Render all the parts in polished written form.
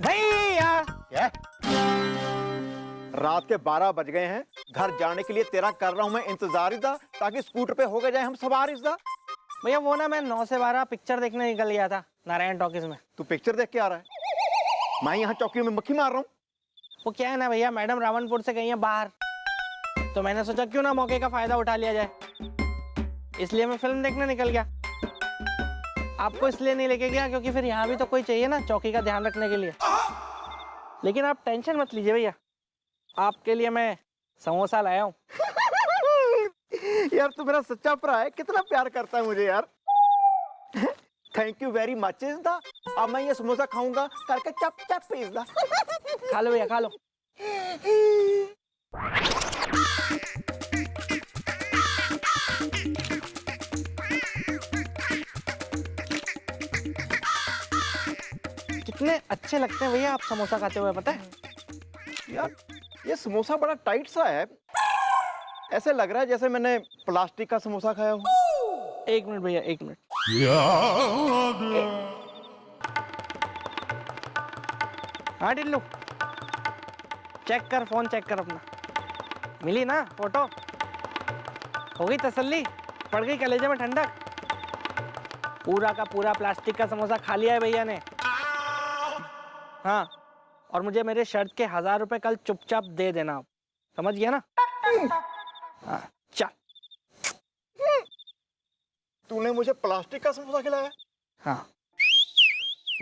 भैया क्या? रात के 12 बज गए हैं। घर जाने के लिए तेरा कर रहा हूं मैं इंतजार इज़ा, ताकि स्कूटर पे हो गए जाए हम सवार इज़ा। भैया वो ना मैं 9 से 12 पिक्चर देखने निकल गया था नारायण टॉकीज में। तू पिक्चर देख के आ रहा है? मैं यहाँ चौकी में मक्खी मार रहा हूँ। वो क्या है ना भैया, मैडम रावणपुर से गई है बाहर, तो मैंने सोचा क्यों ना मौके का फायदा उठा लिया जाए, इसलिए मैं फिल्म देखने निकल गया। आपको इसलिए नहीं लेके गया क्योंकि फिर यहाँ भी तो कोई चाहिए ना चौकी का ध्यान रखने के लिए। लेकिन आप टेंशन मत लीजिए भैया, आपके लिए मैं समोसा लाया हूँ। यार तू मेरा सच्चा भरा है, कितना प्यार करता है मुझे यार। थैंक यू वेरी मच इज़ा। अब मैं ये समोसा खाऊंगा करके चप चप इज़ा। खा लो भैया खा लो। कितने अच्छे लगते हैं भैया आप समोसा खाते हुए, पता है? यार ये समोसा बड़ा टाइट सा है, ऐसे लग रहा है जैसे मैंने प्लास्टिक का समोसा खाया हो। 1 मिनट भैया 1 मिनट। हाँ टिल्लू, चेक कर, फोन चेक कर अपना। मिली ना फोटो? हो गई तसल्ली? पड़ गई कलेजे में ठंडक? पूरा का पूरा प्लास्टिक का समोसा खा लिया है भैया ने। हाँ, और मुझे मेरे शर्ट के 1000 रुपए कल चुपचाप दे देना आप, समझ गया ना? हाँ चल। तूने मुझे प्लास्टिक का समोसा खिलाया? हाँ,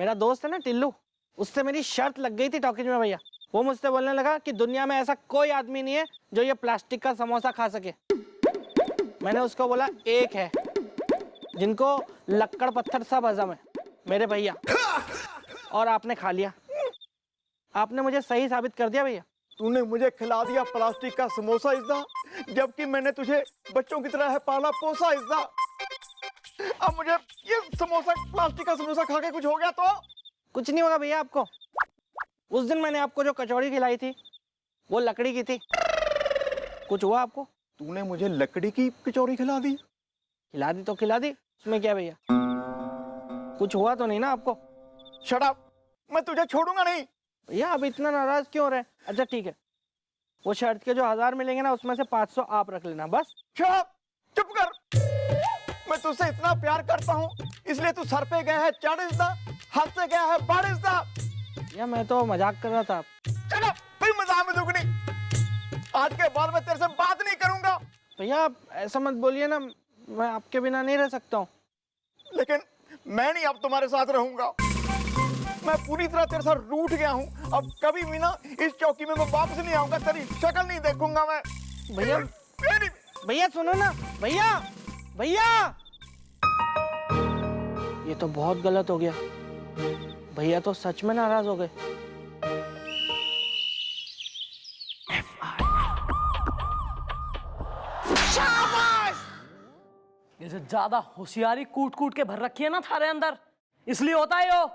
मेरा दोस्त है ना टिल्लू, उससे मेरी शर्त लग गई थी टॉकीज में भैया। वो मुझसे बोलने लगा कि दुनिया में ऐसा कोई आदमी नहीं है जो ये प्लास्टिक का समोसा खा सके। मैंने उसको बोला एक है जिनको लक्कड़ पत्थर सब हजम है, मेरे भैया। और आपने खा लिया। आपने मुझे सही साबित कर दिया भैया। तूने मुझे खिला दिया प्लास्टिक का समोसा इज़ा, जबकि मैंने तुझे बच्चों की तरह है पाला पोसा इज़ा। अब मुझे ये समोसा, प्लास्टिक का समोसा खा के कुछ हो गया तो? कुछ नहीं होगा भैया आपको। उस दिन मैंने आपको जो कचौड़ी खिलाई थी वो लकड़ी की थी, कुछ हुआ आपको? तूने मुझे लकड़ी की कचौरी खिला दी? खिला दी तो खिला दी, उसमें क्या भैया? कुछ हुआ तो नहीं ना आपको? शट अप, मैं तुझे छोड़ूंगा नहीं। भैया आप इतना नाराज क्यों हो रहे हैं? अच्छा ठीक है, वो शर्ट के जो 1000 मिलेंगे ना उसमें से 500 आप रख लेना बस। शट अप, चुप कर। मैं तुझसे इतना प्यार करता हूँ, इसलिए तू सर पे गया है चढ़ इज़ा, हाथ से गया है बढ़ इज़ा। या मैं तो मजाक कर रहा था। शट अप, भाई मजाक में दुगनी। आज के बाद मैं तेरे से बात नहीं करूंगा। भैया आप ऐसा मत बोलिए ना, मैं आपके बिना नहीं रह सकता हूँ। लेकिन मैं नहीं अब तुम्हारे साथ रहूंगा। मैं पूरी तरह तेरे साथ रूठ गया हूँ। अब कभी भी ना इस चौकी में मैं वापस नहीं आऊंगा, तेरी शक्ल नहीं देखूंगा मैं। भैया भैया सुनो ना, भैया भैया, ये तो बहुत गलत हो गया। भैया तो सच में नाराज हो गए। जैसे ज्यादा होशियारी कूट कूट के भर रखी है ना थारे अंदर, इसलिए होता है यो।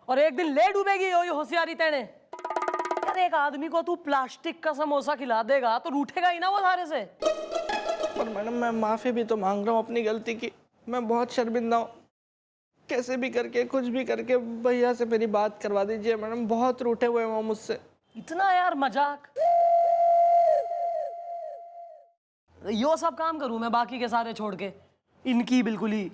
और एक दिन ले डूबेगी यो होशियारी तेने। यार एक आदमी को तू प्लास्टिक का समोसा खिला देगा तो रूठेगा ही ना वो थारे से। पर मैडम मैं माफी भी तो मांग रहा हूँ अपनी गलती की। मैं बहुत शर्मिंदा हूँ। कैसे भी करके कुछ भी करके भैया से मेरी बात करवा दीजिए मैडम, बहुत रूठे हुए हैं वो मुझसे। इतना यार मजाक। यो सब काम करूं मैं बाकी के सारे छोड़ के, इनकी बिल्कुल ही।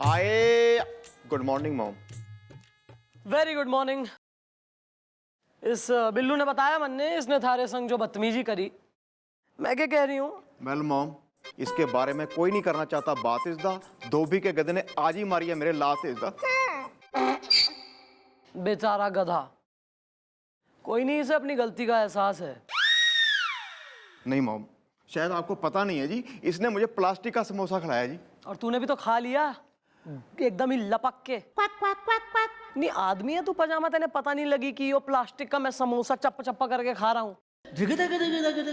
आए। Good morning mom. Very good morning. इस बिल्लू ने बताया मन ने, इसने थारे संग जो बदतमीजी करी। मैं क्या कह रही हूँ? वेल मॉम, इसके बारे में कोई नहीं करना चाहता बात इज़ा। धोबी के गधे ने आज ही मारी है मेरे लात इज़ा। बेचारा गधा। कोई नहीं, इसे अपनी गलती का एहसास है। नहीं मॉम, शायद आपको पता नहीं है जी, इसने मुझे प्लास्टिक का समोसा खिलाया जी। और तूने भी तो खा लिया एकदम ही लपक के। नहीं आदमी है तू, पजामा तेने पता नहीं लगी कि यो प्लास्टिक का मैं समोसा चप्पा चप्पा करके खा रहा हूँ।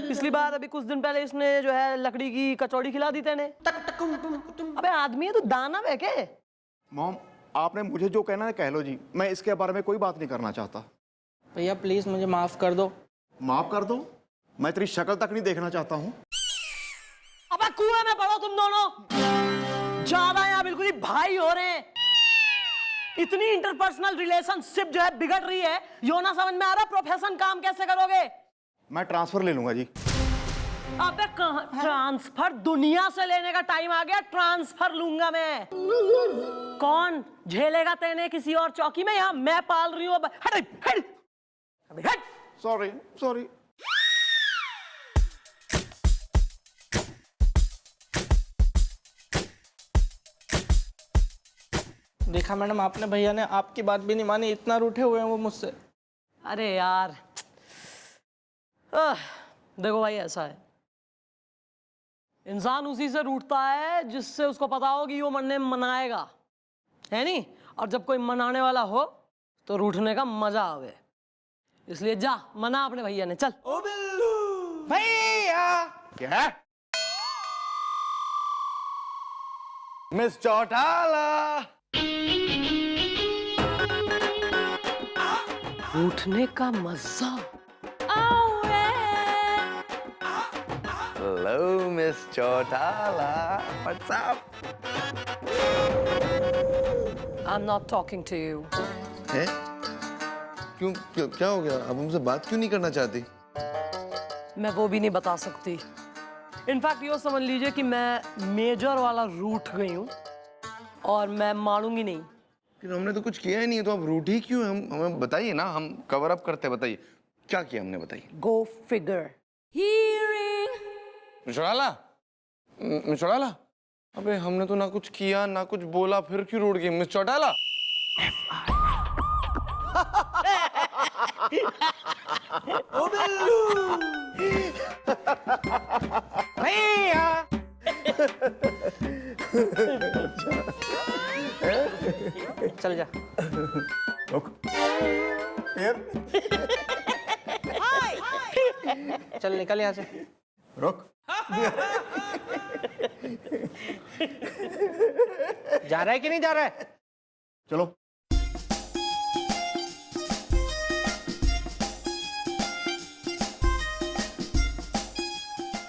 पिछली बार अभी कुछ दिन पहले इसने जो है लकड़ी की कचौड़ी खिला दी तेने। अबे आदमी है तू, दानव है क्या? मॉम आपने मुझे जो कहना है कह लो जी, मैं इसके बारे में कोई बात नहीं करना चाहता। भैया प्लीज मुझे माफ कर दो। माफ कर दो? मैं तेरी शक्ल तक नहीं देखना चाहता हूँ। अबे कुएं में पड़ो तुम दोनों, ज्यादा यहाँ बिल्कुल ही भाई हो रहे हैं। इतनी इंटरपर्सनल रिलेशनशिप जो है बिगड़ रही है, यो ना समझ में आ रहा प्रोफेशन काम कैसे करोगे? मैं ट्रांसफर ले लूंगा जी। अबे कहाँ ट्रांसफर? दुनिया से लेने का टाइम आ गया, ट्रांसफर लूंगा मैं। कौन झेलेगा तेने किसी और चौकी में? यहाँ मैं पाल रही हूँ। हट हट हट। Sorry sorry. देखा मैडम आपने, भैया ने आपकी बात भी नहीं मानी, इतना रूठे हुए हैं वो मुझसे। अरे यार देखो भाई, ऐसा है, इंसान उसी से रूठता है जिससे उसको पता हो कि वो मरने मनाएगा, है नहीं? और जब कोई मनाने वाला हो तो रूठने का मजा आवे। इसलिए जा मना अपने भैया ने, चल। ओ बिल्लू भैया। क्या? मिस चौटाला। रूठने का मजा। Hello miss Chautala, what's up? I'm not talking to you. है? क्यों क्या हो गया? अब हमसे बात क्यों नहीं करना चाहती? मैं वो भी नहीं बता सकती। इनफैक्ट ये समझ लीजिए कि मैं मेजर वाला रूठ गई हूँ और मैं मानूंगी नहीं। फिर हमने तो कुछ किया ही नहीं है, तो आप रूठी क्यों? हम हमें बताइए ना, हम कवर अप करते, बताइए क्या किया हमने, बताइए। Go figure. मिस चौटाला, अबे हमने तो ना कुछ किया ना कुछ बोला, फिर क्यों रूठ गई मिस चौटाला? ओ बिल्लू भैया। चल जा। रुक। फिर? चल निकल यहाँ से। रुक। जा रहा है कि नहीं जा रहा है? चलो।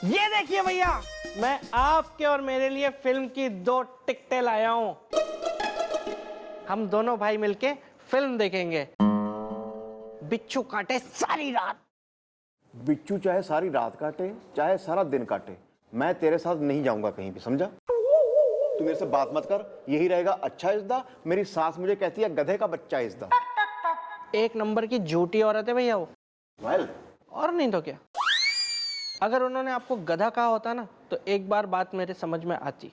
ये देखिए भैया, मैं आपके और मेरे लिए फिल्म की 2 टिकटें लाया हूं। हम दोनों भाई मिलके फिल्म देखेंगे, बिच्छू काटे सारी रात। बिच्छू चाहे सारी रात काटे चाहे सारा दिन काटे, मैं तेरे साथ नहीं जाऊंगा कहीं भी, समझा? तू मेरे से बात मत कर, यही रहेगा अच्छा इज्दा। मेरी सास मुझे कहती है गधे का बच्चा इज्दा। एक नंबर की झूठी औरत है भैया वो। वेल, और नहीं तो क्या। अगर उन्होंने आपको गधा कहा होता ना तो एक बार बात मेरे समझ में आती,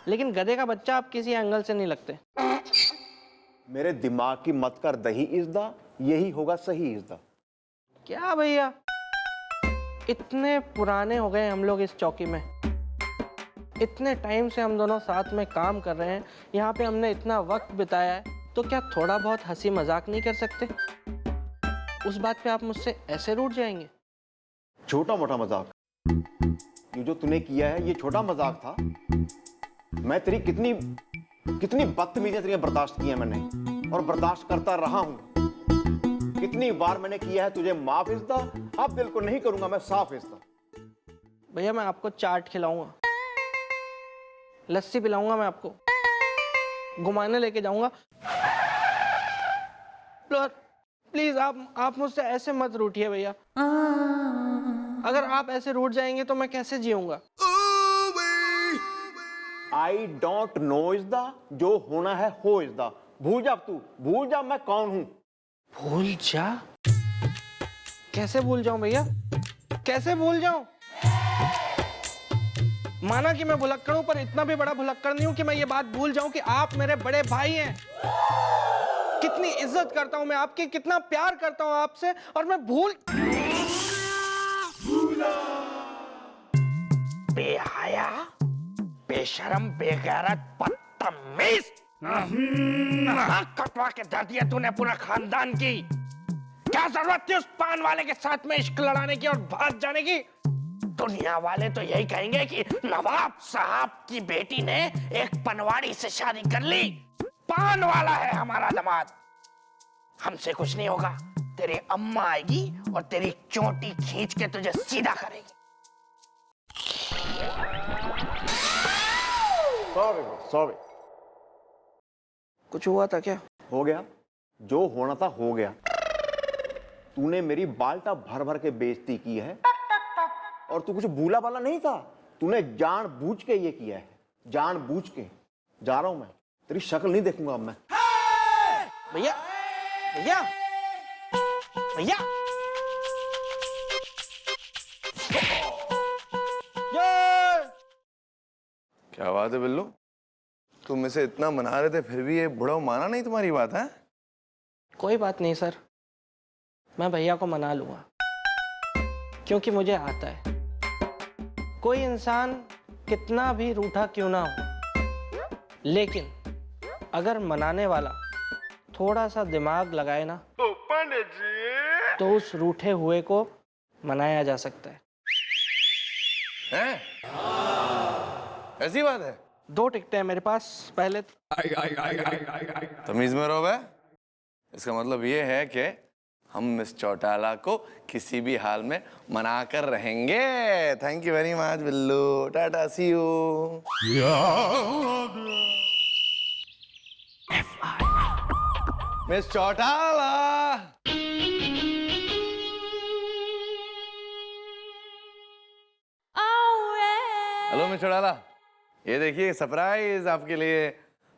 लेकिन गधे का बच्चा आप किसी एंगल से नहीं लगते। मेरे दिमाग की मत कर दही इज्दा, यही होगा सही इज्दा। क्या भैया, इतने पुराने हो गए हम लोग इस चौकी में, इतने टाइम से हम दोनों साथ में काम कर रहे हैं, यहाँ पे हमने इतना वक्त बिताया है, तो क्या थोड़ा बहुत हंसी मजाक नहीं कर सकते? उस बात पे आप मुझसे ऐसे रूठ जाएंगे? छोटा मोटा मजाक, ये जो तूने किया है ये छोटा मजाक था। मैं तेरी कितनी कितनी बदतमीजियां तेरी बर्दाश्त की है मैंने, और बर्दाश्त करता रहा हूं। कितनी बार मैंने किया है तुझे माफ इज्दा, अब दिल को नहीं करूंगा मैं साफ इज्दा। भैया मैं आपको चाट खिलाऊंगा, लस्सी पिलाऊंगा, मैं आपको घुमाने लेके जाऊंगा। प्लीज आप मुझसे ऐसे मत रूठिए भैया। अगर आप ऐसे रूठ जाएंगे तो मैं कैसे जीऊंगा? आई डोंट नो इज्दा, जो होना है हो इज्दा। भूल जा, तू भूल जा मैं कौन हूं। भूल जा? कैसे भूल जाऊं भैया, कैसे भूल जाऊं? माना कि मैं भुलक्कड़ हूं, पर इतना भी बड़ा भुलक्कड़ नहीं हूं कि मैं ये बात भूल जाऊं कि आप मेरे बड़े भाई हैं। कितनी इज्जत करता हूं मैं आपकी, कितना प्यार करता हूं आपसे, और मैं बेहया, बेशरम, बेगैरत, बदतमीज, कटवा के धर दिया तूने पूरा खानदान की। क्या जरूरत थी उस पान वाले के साथ में इश्क लड़ाने की और भाग जाने की? दुनिया वाले तो यही कहेंगे कि नवाब साहब की बेटी ने एक पनवाड़ी से शादी कर ली, पान वाला है हमारा दामाद। हमसे कुछ नहीं होगा, तेरी अम्मा आएगी और तेरी चोटी खींच के तुझे सीधा करेगी। सॉरी। कुछ हुआ था क्या? हो गया जो होना था, हो गया। तूने मेरी बाल्टा भर भर के बेइज्जती की है और तू कुछ भूला वाला नहीं था। तूने जानबूझ के ये किया है, जानबूझ के। जा रहा हूं मैं, तेरी शक्ल नहीं देखूंगा अब मैं। भैया भैया भैया, क्या बात है बिल्लू, तुम इसे इतना मना रहे थे फिर भी ये बुढ़ा माना नहीं तुम्हारी बात है? कोई बात नहीं सर, मैं भैया को मना लूंगा क्योंकि मुझे आता है। कोई इंसान कितना भी रूठा क्यों ना हो, लेकिन अगर मनाने वाला थोड़ा सा दिमाग लगाए ना तो उस रूठे हुए को मनाया जा सकता है। हैं? ऐसी बात है? 2 टिकटें हैं मेरे पास। पहले तमीज में रहो बे। इसका मतलब ये है कि हम मिस चौटाला को किसी भी हाल में मना कर रहेंगे। Thank you very much Billu, tata, see you. Miss Chautala, hello miss Chautala, ये देखिए सरप्राइज आपके लिए।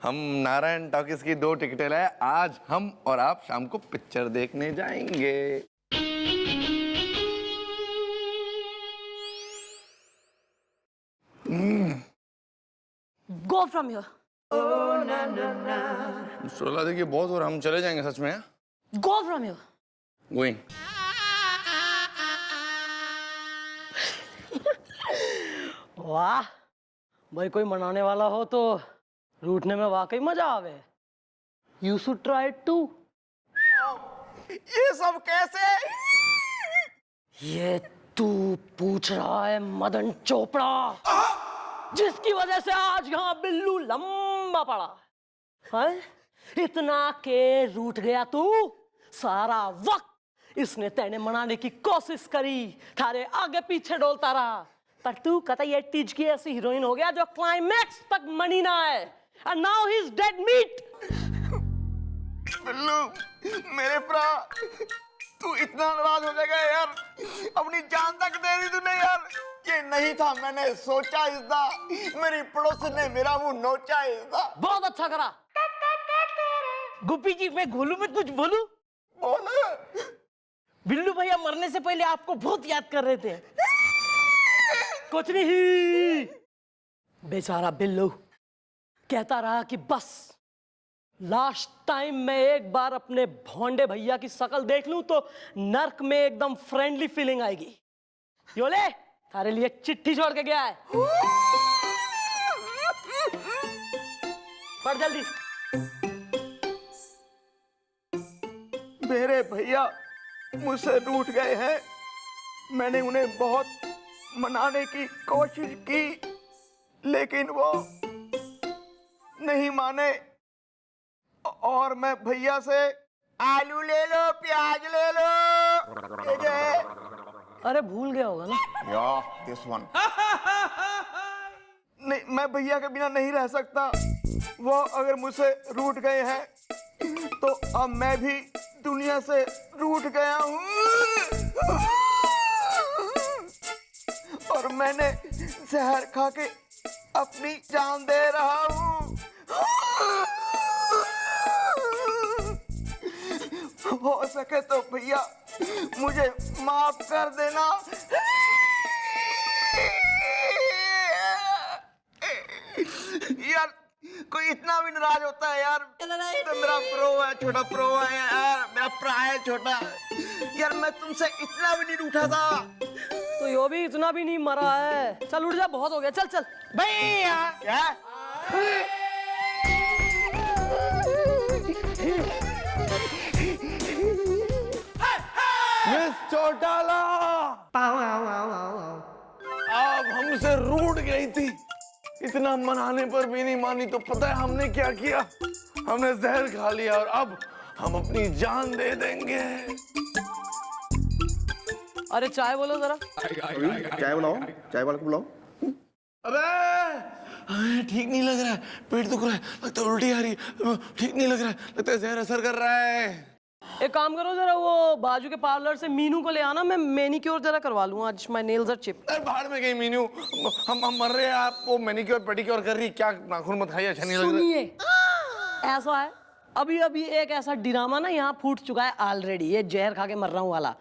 हम नारायण टॉकीज की 2 टिकटें लाए। आज हम और आप शाम को पिक्चर देखने जाएंगे। गो फ्रॉम हियर, चौटाला देखिए बहुत हो रहा, हम चले जाएंगे सच में। Go from here. गोइंग। वाह भाई, कोई मनाने वाला हो तो रूठने में वाकई मजा आवे। You should try to. ये सब कैसे? ये तू पूछ रहा है मदन चोपड़ा, जिसकी वजह से आज यहाँ बिल्लू लंबा पड़ा है? इतना के रूठ गया तू। सारा वक्त इसने तेने मनाने की कोशिश करी, थारे आगे पीछे डोलता रहा, पर तू कतई तीज की ऐसी हीरोइन हो गया जो क्लाइमैक्स तक मनी ना है। And now he's dead meat. Billu मेरे भरा, तू इतना नाराज हो जाएगा यार, अपनी जान तक दे दी तूने यार। ये नहीं था मैंने सोचा इसदा, मेरी पड़ोसी ने मेरा मुंह नोचा इसदा। बहुत अच्छा करा। गुप्पी जी, मैं घोलू में कुछ बोलूं? बोल। बिल्लू भैया मरने से पहले आपको बहुत याद कर रहे थे। कुछ नहीं, बेचारा बिल्लू कहता रहा कि बस लास्ट टाइम मैं एक बार अपने भोंडे भैया की शक्ल देख लूं तो नर्क में एकदम फ्रेंडली फीलिंग आएगी। योले, तारे लिए चिट्ठी छोड़ के गया है, पढ़ जल्दी। मेरे भैया मुझसे रूठ गए हैं। मैंने उन्हें बहुत मनाने की कोशिश की, लेकिन वो नहीं माने और मैं भैया से आलू ले लो, प्याज ले लो। अरे भूल गया होगा ना। This one. नहीं, मैं भैया के बिना नहीं रह सकता। वो अगर मुझसे रूठ गए हैं तो अब मैं भी दुनिया से रूठ गया हूँ और मैंने जहर खा के अपनी जान दे रहा हूँ। हो सके तो भैया मुझे माफ कर देना। यार कोई इतना भी नाराज होता है यार? तो मेरा प्रो है, छोटा प्रो है यार, मेरा प्रा है छोटा। यार मैं तुमसे इतना भी नहीं रूठा था। तो यो भी इतना भी नहीं मरा है। चल उठ जा, बहुत हो गया। चल चल भैया। क्या? मिस चौटाला आप हमसे रूठ गई थी, इतना मनाने पर भी नहीं मानी तो पता है हमने क्या किया? हमने जहर खा लिया और अब हम अपनी जान दे देंगे। अरे चाय बोलो जरा। चाय बुलाओ, चाय वाले को बुलाओ। अबे हमें ठीक नहीं लग रहा है, पेट दुख रहा है, लगता है उल्टी आ रही है, ठीक नहीं लग रहा है, लगता है जहर असर कर रहा है। एक काम करो जरा, वो बाजू के पार्लर से मीनू को ले आना, मैं मैनिक्योर जरा करवा लूँ आज, माय नेल्स आर चिप्ड। अरे बाहर में गई मीनू, हम मर रहे हैं, आप वो मैनिक्योर पेडिक्योर कर रही, क्या नाखून मत खाइए, अच्छा नहीं लग रहा। सुनिए, ऐसा है अभी अभी एक ऐसा ड्रामा ना यहाँ फूट चुका है ऑलरेडी, ये जहर खा के मर रहा हूँ वाला।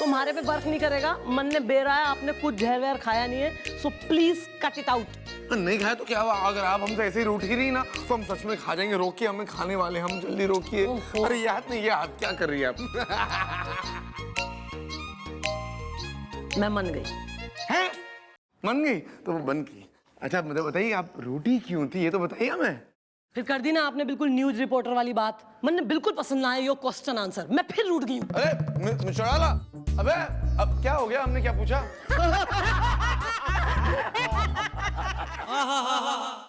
तुम्हारे पे वर्क नहीं करेगा, मन ने बेरा है, आपने कुछ जहर वहर खाया नहीं है, so please cut it out. नहीं खाया तो क्या हुआ, अगर आप हमसे ऐसे ही रूठ ही रही ना तो हम सच में खा जाएंगे। रोकिए, हमें खाने वाले, हम जल्दी रोकिए। अरे ये हाथ नहीं, ये हाथ क्या कर रही है आप? मैं मन गई। हैं? मन गई तो वो बन गई। अच्छा मुझे बताइए, आप रूठी क्यों थी, ये तो बताइए हमें। फिर कर दी ना आपने बिल्कुल न्यूज रिपोर्टर वाली बात, मन ने बिल्कुल पसंद ना आया योर क्वेश्चन आंसर, मैं फिर रूठ गई हूँ। अरे मिशोड़ाला, अबे अब क्या हो गया, हमने क्या पूछा?